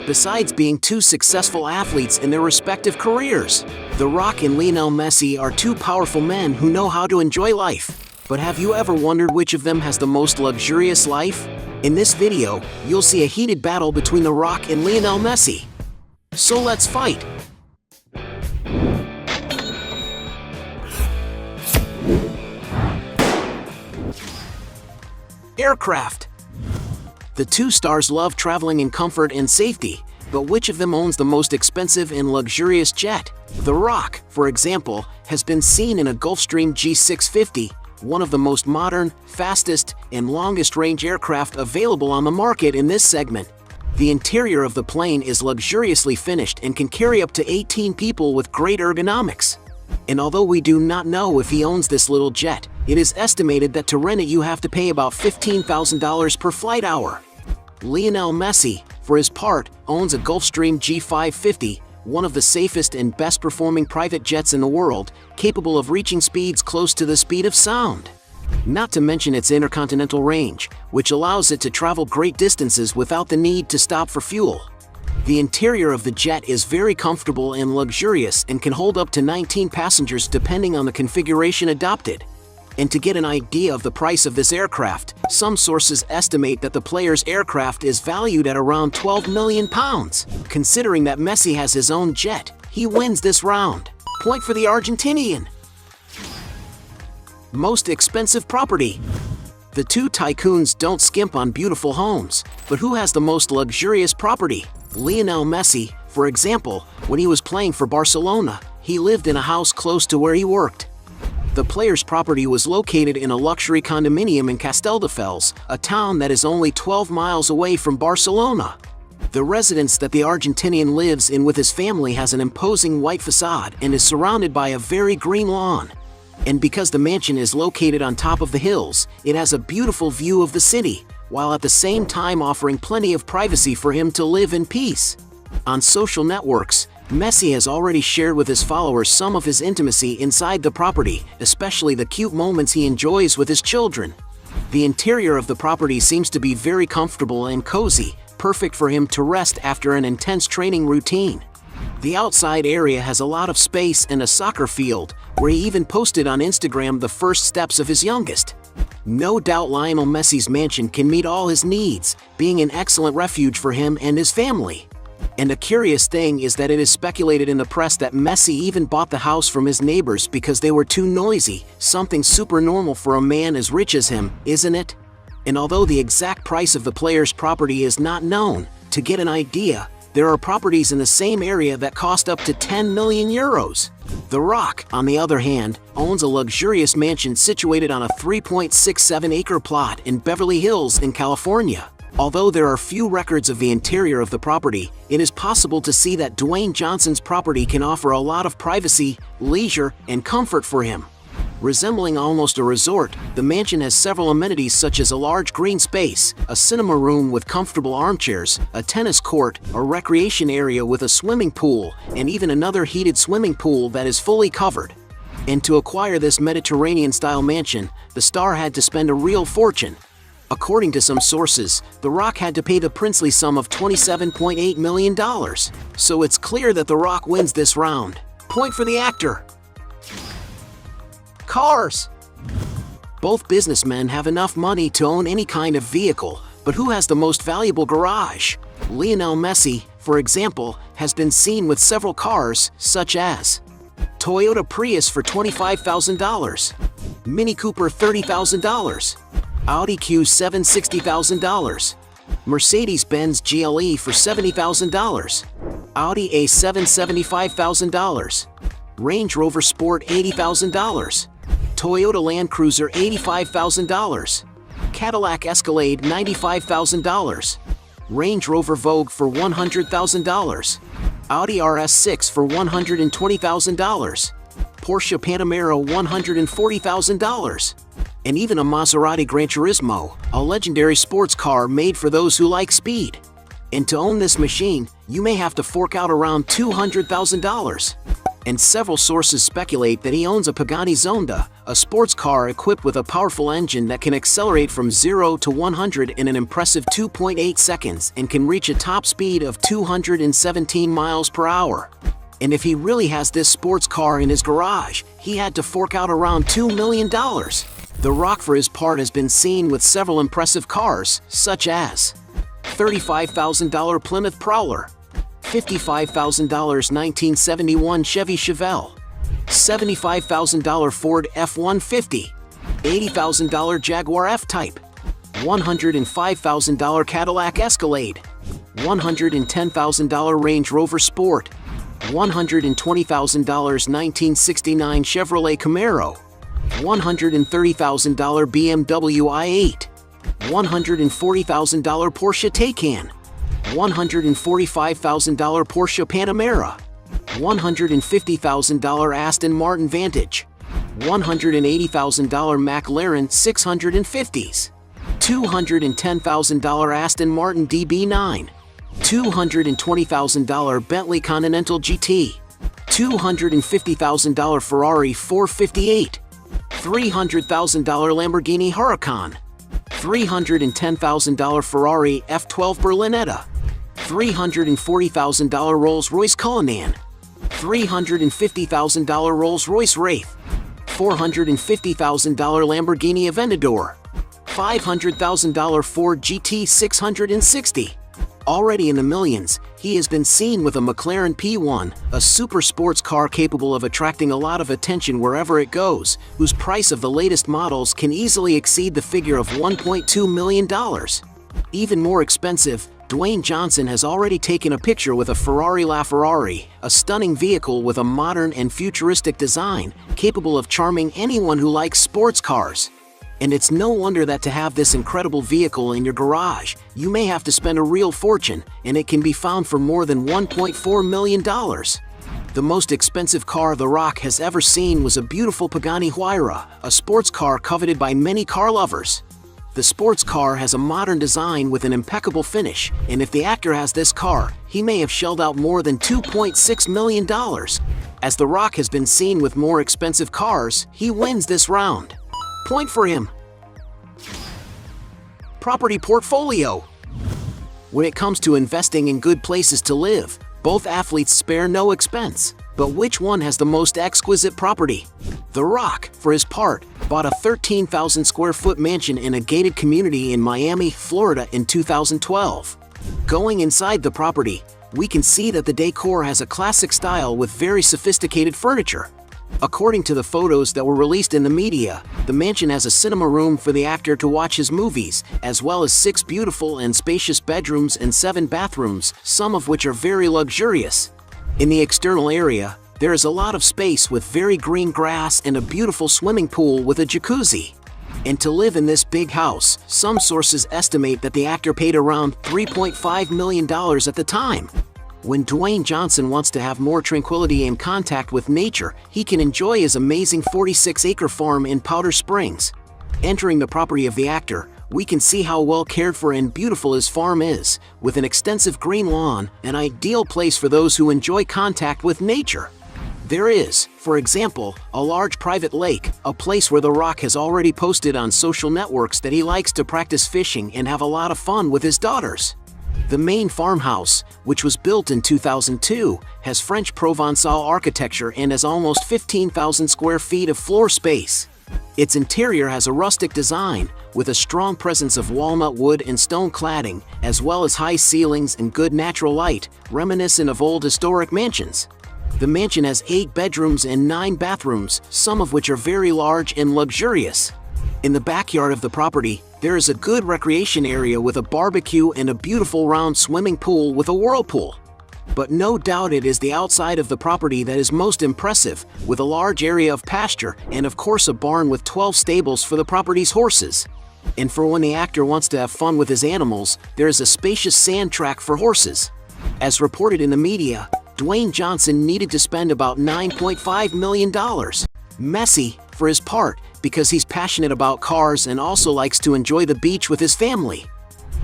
besides being two successful athletes in their respective careers. The Rock and Lionel Messi are two powerful men who know how to enjoy life. But have you ever wondered which of them has the most luxurious life? In this video, you'll see a heated battle between The Rock and Lionel Messi. So let's fight! Aircraft. The two stars love traveling in comfort and safety, but which of them owns the most expensive and luxurious jet? The Rock, for example, has been seen in a Gulfstream G650, one of the most modern, fastest, and longest-range aircraft available on the market in this segment. The interior of the plane is luxuriously finished and can carry up to 18 people with great ergonomics. And although we do not know if he owns this little jet, it is estimated that to rent it you have to pay about $15,000 per flight hour. Lionel Messi, for his part, owns a Gulfstream G550, one of the safest and best-performing private jets in the world, capable of reaching speeds close to the speed of sound. Not to mention its intercontinental range, which allows it to travel great distances without the need to stop for fuel. The interior of the jet is very comfortable and luxurious and can hold up to 19 passengers depending on the configuration adopted. And to get an idea of the price of this aircraft, some sources estimate that the player's aircraft is valued at around £12 million. Considering that Messi has his own jet, he wins this round. Point for the Argentinian. Most expensive property. The two tycoons don't skimp on beautiful homes, but who has the most luxurious property? Lionel Messi, for example, when he was playing for Barcelona, he lived in a house close to where he worked. The player's property was located in a luxury condominium in Castelldefels, a town that is only 12 miles away from Barcelona. The residence that the Argentinian lives in with his family has an imposing white facade and is surrounded by a very green lawn. And because the mansion is located on top of the hills, it has a beautiful view of the city, while at the same time offering plenty of privacy for him to live in peace. On social networks, Messi has already shared with his followers some of his intimacy inside the property, especially the cute moments he enjoys with his children. The interior of the property seems to be very comfortable and cozy, perfect for him to rest after an intense training routine. The outside area has a lot of space and a soccer field, where he even posted on Instagram the first steps of his youngest. No doubt Lionel Messi's mansion can meet all his needs, being an excellent refuge for him and his family. And a curious thing is that it is speculated in the press that Messi even bought the house from his neighbors because they were too noisy, something super normal for a man as rich as him, isn't it? And although the exact price of the player's property is not known, to get an idea, there are properties in the same area that cost up to 10 million euros. The Rock, on the other hand, owns a luxurious mansion situated on a 3.67-acre plot in Beverly Hills in California. Although there are few records of the interior of the property, it is possible to see that Dwayne Johnson's property can offer a lot of privacy, leisure, and comfort for him. Resembling almost a resort, the mansion has several amenities such as a large green space, a cinema room with comfortable armchairs, a tennis court, a recreation area with a swimming pool, and even another heated swimming pool that is fully covered. And to acquire this Mediterranean-style mansion, the star had to spend a real fortune. According to some sources, The Rock had to pay the princely sum of $27.8 million. So it's clear that The Rock wins this round. Point for the actor. Cars. Both businessmen have enough money to own any kind of vehicle, but who has the most valuable garage? Lionel Messi, for example, has been seen with several cars, such as Toyota Prius for $25,000, Mini Cooper $30,000, Audi Q7 $60,000, Mercedes-Benz GLE for $70,000, Audi A7 $75,000, Range Rover Sport $80,000, Toyota Land Cruiser $85,000, Cadillac Escalade $95,000, Range Rover Vogue for $100,000, Audi RS6 for $120,000, Porsche Panamera $140,000, and even a Maserati Gran Turismo, a legendary sports car made for those who like speed. And to own this machine, you may have to fork out around $200,000. And several sources speculate that he owns a Pagani Zonda, a sports car equipped with a powerful engine that can accelerate from 0 to 100 in an impressive 2.8 seconds and can reach a top speed of 217 miles per hour. And if he really has this sports car in his garage, he had to fork out around $2 million. The Rock, for his part, has been seen with several impressive cars, such as $35,000 Plymouth Prowler, $55,000 1971 Chevy Chevelle, $75,000 Ford F-150, $80,000 Jaguar F-Type, $105,000 Cadillac Escalade, $110,000 Range Rover Sport, $120,000 1969 Chevrolet Camaro, $130,000 BMW i8, $140,000 Porsche Taycan, $145,000 Porsche Panamera, $150,000 Aston Martin Vantage, $180,000 McLaren 650s, $210,000 Aston Martin DB9, $220,000 Bentley Continental GT, $250,000 Ferrari 458, $300,000 Lamborghini Huracan, $310,000 Ferrari F12 Berlinetta, $340,000 Rolls-Royce Cullinan, $350,000 Rolls-Royce Wraith, $450,000 Lamborghini Aventador, $500,000 Ford GT 660. Already in the millions, he has been seen with a McLaren P1, a super sports car capable of attracting a lot of attention wherever it goes, whose price of the latest models can easily exceed the figure of $1.2 million. Even more expensive, Dwayne Johnson has already taken a picture with a Ferrari LaFerrari, a stunning vehicle with a modern and futuristic design, capable of charming anyone who likes sports cars. And it's no wonder that to have this incredible vehicle in your garage, you may have to spend a real fortune, and it can be found for more than $1.4 million. The most expensive car The Rock has ever seen was a beautiful Pagani Huayra, a sports car coveted by many car lovers. The sports car has a modern design with an impeccable finish, and if the actor has this car, he may have shelled out more than $2.6 million. As The Rock has been seen with more expensive cars, he wins this round. Point for him. Property portfolio. When it comes to investing in good places to live, both athletes spare no expense. But which one has the most exquisite property? The Rock, for his part, bought a 13,000 square foot mansion in a gated community in Miami, Florida in 2012. Going inside the property, we can see that the decor has a classic style with very sophisticated furniture. According to the photos that were released in the media, the mansion has a cinema room for the actor to watch his movies, as well as 6 beautiful and spacious bedrooms and 7 bathrooms, some of which are very luxurious. In the external area, there is a lot of space with very green grass and a beautiful swimming pool with a jacuzzi. And to live in this big house, some sources estimate that the actor paid around $3.5 million at the time. When Dwayne Johnson wants to have more tranquility and contact with nature, he can enjoy his amazing 46-acre farm in Powder Springs. Entering the property of the actor, we can see how well cared for and beautiful his farm is, with an extensive green lawn, an ideal place for those who enjoy contact with nature. There is, for example, a large private lake, a place where The Rock has already posted on social networks that he likes to practice fishing and have a lot of fun with his daughters. The main farmhouse, which was built in 2002, has French Provençal architecture and has almost 15,000 square feet of floor space. Its interior has a rustic design, with a strong presence of walnut wood and stone cladding, as well as high ceilings and good natural light, reminiscent of old historic mansions. The mansion has 8 bedrooms and 9 bathrooms, some of which are very large and luxurious. In the backyard of the property, there is a good recreation area with a barbecue and a beautiful round swimming pool with a whirlpool. But no doubt it is the outside of the property that is most impressive, with a large area of pasture and of course a barn with 12 stables for the property's horses. And for when the actor wants to have fun with his animals, there is a spacious sand track for horses. As reported in the media, Dwayne Johnson needed to spend about $9.5 million. Messi, for his part, because he's passionate about cars and also likes to enjoy the beach with his family.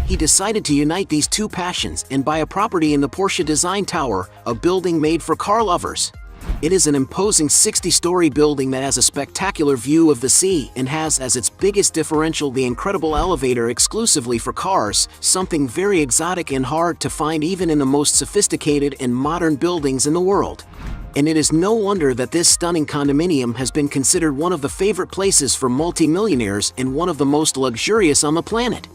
He decided to unite these two passions and buy a property in the Porsche Design Tower, a building made for car lovers. It is an imposing 60-story building that has a spectacular view of the sea and has as its biggest differential the incredible elevator exclusively for cars, something very exotic and hard to find even in the most sophisticated and modern buildings in the world. And it is no wonder that this stunning condominium has been considered one of the favorite places for multimillionaires and one of the most luxurious on the planet.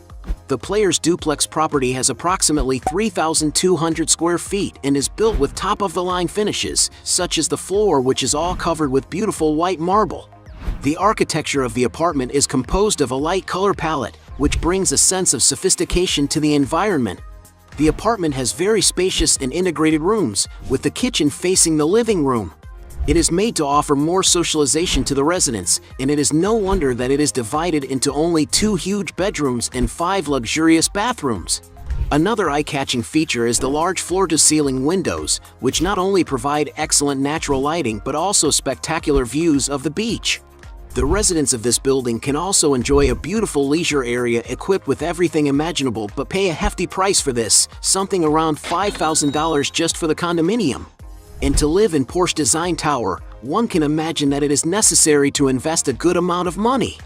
The player's duplex property has approximately 3,200 square feet and is built with top-of-the-line finishes, such as the floor, which is all covered with beautiful white marble. The architecture of the apartment is composed of a light color palette, which brings a sense of sophistication to the environment. The apartment has very spacious and integrated rooms, with the kitchen facing the living room. It is made to offer more socialization to the residents, and it is no wonder that it is divided into only 2 huge bedrooms and 5 luxurious bathrooms. Another eye-catching feature is the large floor-to-ceiling windows, which not only provide excellent natural lighting but also spectacular views of the beach. The residents of this building can also enjoy a beautiful leisure area equipped with everything imaginable but pay a hefty price for this, something around $5,000 just for the condominium. And to live in Porsche Design Tower, one can imagine that it is necessary to invest a good amount of money.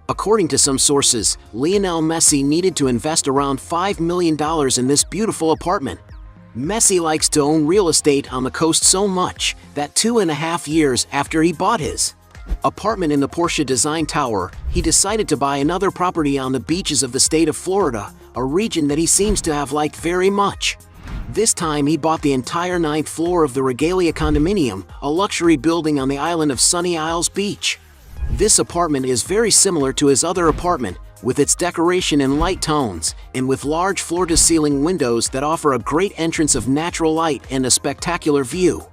According to some sources, Lionel Messi needed to invest around $5 million in this beautiful apartment. Messi likes to own real estate on the coast so much that 2.5 years after he bought his apartment in the Porsche Design Tower, he decided to buy another property on the beaches of the state of Florida, a region that he seems to have liked very much. This time he bought the entire 9th floor of the Regalia condominium, a luxury building on the island of Sunny Isles Beach. This apartment is very similar to his other apartment, with its decoration in light tones, and with large floor-to-ceiling windows that offer a great entrance of natural light and a spectacular view.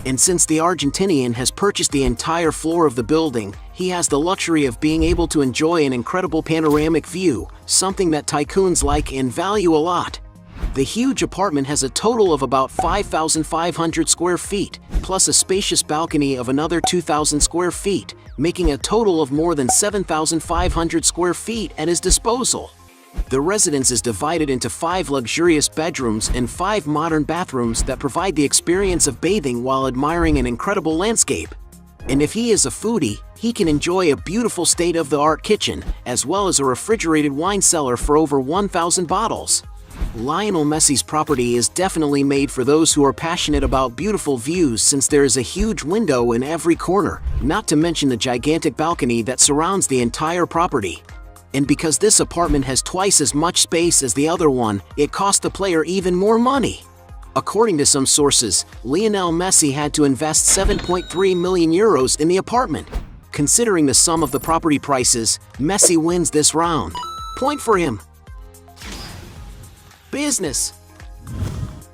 And since the Argentinian has purchased the entire floor of the building, he has the luxury of being able to enjoy an incredible panoramic view, something that tycoons like and value a lot. The huge apartment has a total of about 5,500 square feet, plus a spacious balcony of another 2,000 square feet, making a total of more than 7,500 square feet at his disposal. The residence is divided into 5 luxurious bedrooms and 5 modern bathrooms that provide the experience of bathing while admiring an incredible landscape. And if he is a foodie, he can enjoy a beautiful state-of-the-art kitchen, as well as a refrigerated wine cellar for over 1,000 bottles. Lionel Messi's property is definitely made for those who are passionate about beautiful views, since there is a huge window in every corner, not to mention the gigantic balcony that surrounds the entire property. And because this apartment has twice as much space as the other one, it cost the player even more money. According to some sources, Lionel Messi had to invest 7.3 million euros in the apartment. Considering the sum of the property prices, Messi wins this round. Point for him. Business.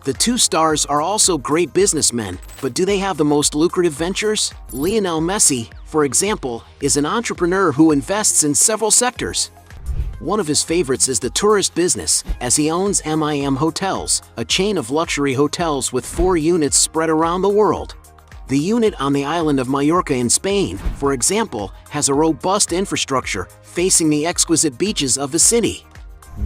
The 2 stars are also great businessmen, but do they have the most lucrative ventures? Lionel Messi, for example, is an entrepreneur who invests in several sectors. One of his favorites is the tourist business, as he owns MIM Hotels, a chain of luxury hotels with 4 units spread around the world. The unit on the island of Mallorca in Spain, for example, has a robust infrastructure facing the exquisite beaches of the city.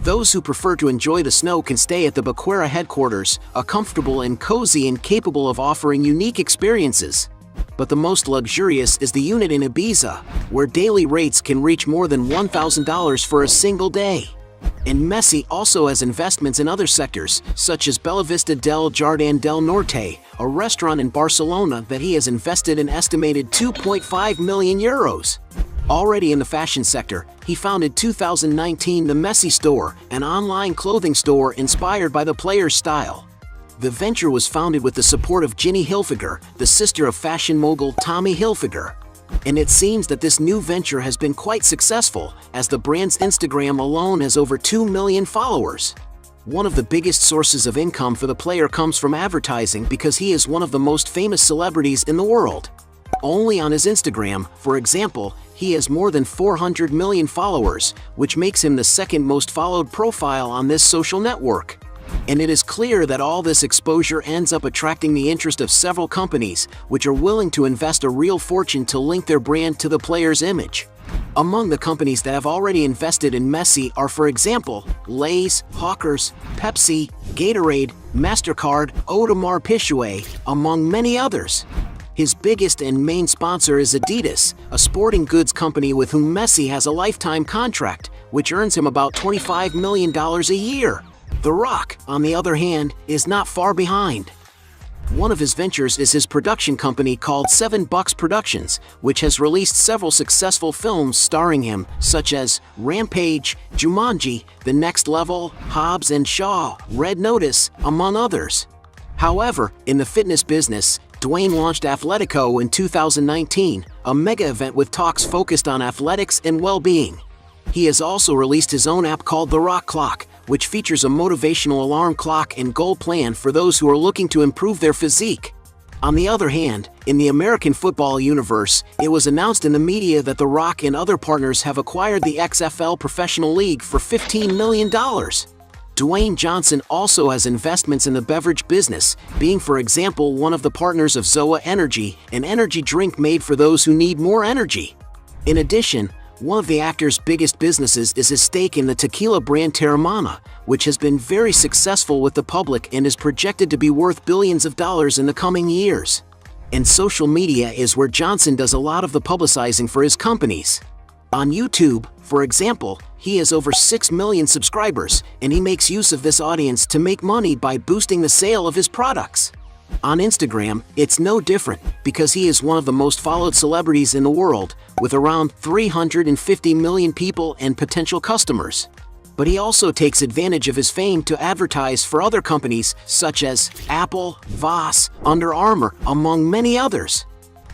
Those who prefer to enjoy the snow can stay at the Baquera headquarters, a comfortable and cozy and capable of offering unique experiences. But the most luxurious is the unit in Ibiza, where daily rates can reach more than $1,000 for a single day. And Messi also has investments in other sectors, such as Bellavista del Jardín del Norte, a restaurant in Barcelona that he has invested an estimated 2.5 million euros. Already in the fashion sector, he founded 2019 the Messi Store, an online clothing store inspired by the player's style. The venture was founded with the support of Ginny Hilfiger, the sister of fashion mogul Tommy Hilfiger. And it seems that this new venture has been quite successful, as the brand's Instagram alone has over 2 million followers. One of the biggest sources of income for the player comes from advertising, because he is one of the most famous celebrities in the world. Only on his Instagram, for example, he has more than 400 million followers, which makes him the second most followed profile on this social network. And it is clear that all this exposure ends up attracting the interest of several companies, which are willing to invest a real fortune to link their brand to the player's image. Among the companies that have already invested in Messi are, for example, Lay's, Hawkers, Pepsi, Gatorade, MasterCard, Audemars Piguet, among many others. His biggest and main sponsor is Adidas, a sporting goods company with whom Messi has a lifetime contract, which earns him about $25 million a year. The Rock, on the other hand, is not far behind. One of his ventures is his production company called $7 Productions, which has released several successful films starring him, such as Rampage, Jumanji, The Next Level, Hobbs and Shaw, Red Notice, among others. However, in the fitness business, Dwayne launched Athletico in 2019, a mega event with talks focused on athletics and well-being. He has also released his own app called The Rock Clock, which features a motivational alarm clock and goal plan for those who are looking to improve their physique. On the other hand, in the American football universe, it was announced in the media that The Rock and other partners have acquired the XFL Professional League for $15 million. Dwayne Johnson also has investments in the beverage business, being for example one of the partners of Zoa Energy, an energy drink made for those who need more energy. In addition, one of the actor's biggest businesses is his stake in the tequila brand Teremana, which has been very successful with the public and is projected to be worth billions of dollars in the coming years. And social media is where Johnson does a lot of the publicizing for his companies. On YouTube, for example, he has over 6 million subscribers, and he makes use of this audience to make money by boosting the sale of his products. On Instagram, it's no different, because he is one of the most followed celebrities in the world, with around 350 million people and potential customers. But he also takes advantage of his fame to advertise for other companies such as Apple, Voss, Under Armour, among many others.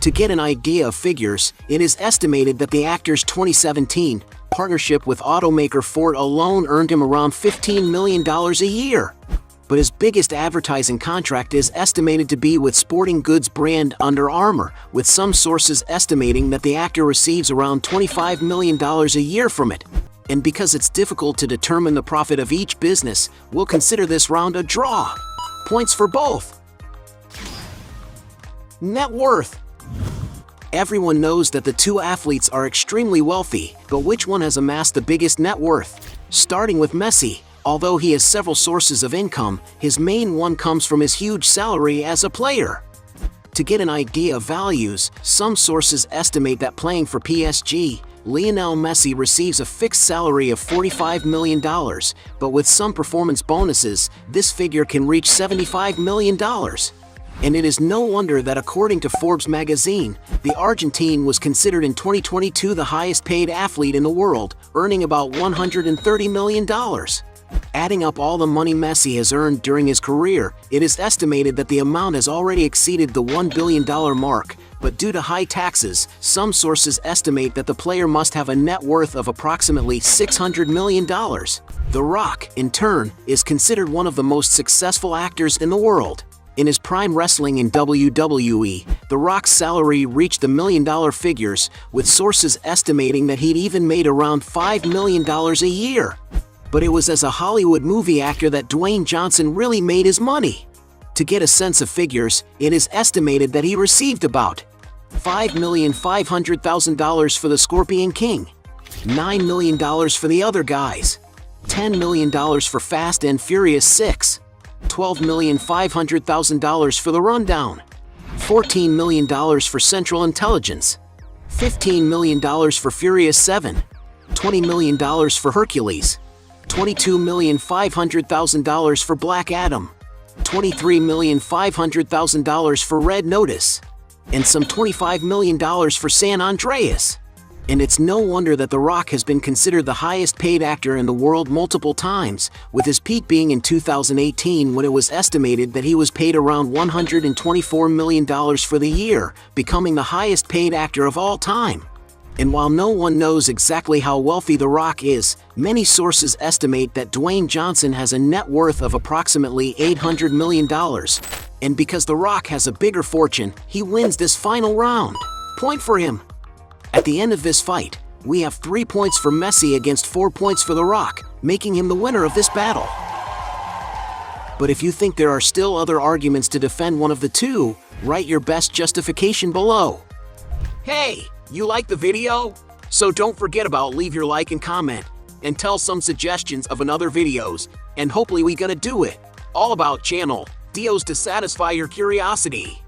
To get an idea of figures, it is estimated that the actor's 2017 partnership with automaker Ford alone earned him around $15 million a year. But his biggest advertising contract is estimated to be with sporting goods brand Under Armour, with some sources estimating that the actor receives around $25 million a year from it. And because it's difficult to determine the profit of each business, we'll consider this round a draw. Points for both. Net worth. Everyone knows that the two athletes are extremely wealthy, but which one has amassed the biggest net worth? Starting with Messi. Although he has several sources of income, his main one comes from his huge salary as a player. To get an idea of values, some sources estimate that playing for PSG, Lionel Messi receives a fixed salary of $45 million, but with some performance bonuses, this figure can reach $75 million. And it is no wonder that according to Forbes magazine, the Argentine was considered in 2022 the highest paid athlete in the world, earning about $130 million. Adding up all the money Messi has earned during his career, it is estimated that the amount has already exceeded the $1 billion mark, but due to high taxes, some sources estimate that the player must have a net worth of approximately $600 million. The Rock, in turn, is considered one of the most successful actors in the world. In his prime wrestling in WWE, The Rock's salary reached the million-dollar figures, with sources estimating that he'd even made around $5 million a year. But it was as a Hollywood movie actor that Dwayne Johnson really made his money. To get a sense of figures, it is estimated that he received about $5,500,000 for the Scorpion King, $9 million for the other guys, $10 million for Fast and Furious 6, $12,500,000 for The Rundown, $14 million for Central Intelligence, $15 million for Furious 7, $20 million for Hercules, $22,500,000 for Black Adam, $23,500,000 for Red Notice, and some $25 million for San Andreas. And it's no wonder that The Rock has been considered the highest paid actor in the world multiple times, with his peak being in 2018 when it was estimated that he was paid around $124 million for the year, becoming the highest paid actor of all time. And while no one knows exactly how wealthy The Rock is, many sources estimate that Dwayne Johnson has a net worth of approximately $800 million. And because The Rock has a bigger fortune, he wins this final round. Point for him. At the end of this fight, we have 3 points for Messi against 4 points for The Rock, making him the winner of this battle. But if you think there are still other arguments to defend one of the two, write your best justification below. Hey, you like the video? So don't forget about leave your like and comment, and tell some suggestions of another videos, and hopefully we gonna do it. All about channel Dios to satisfy your curiosity.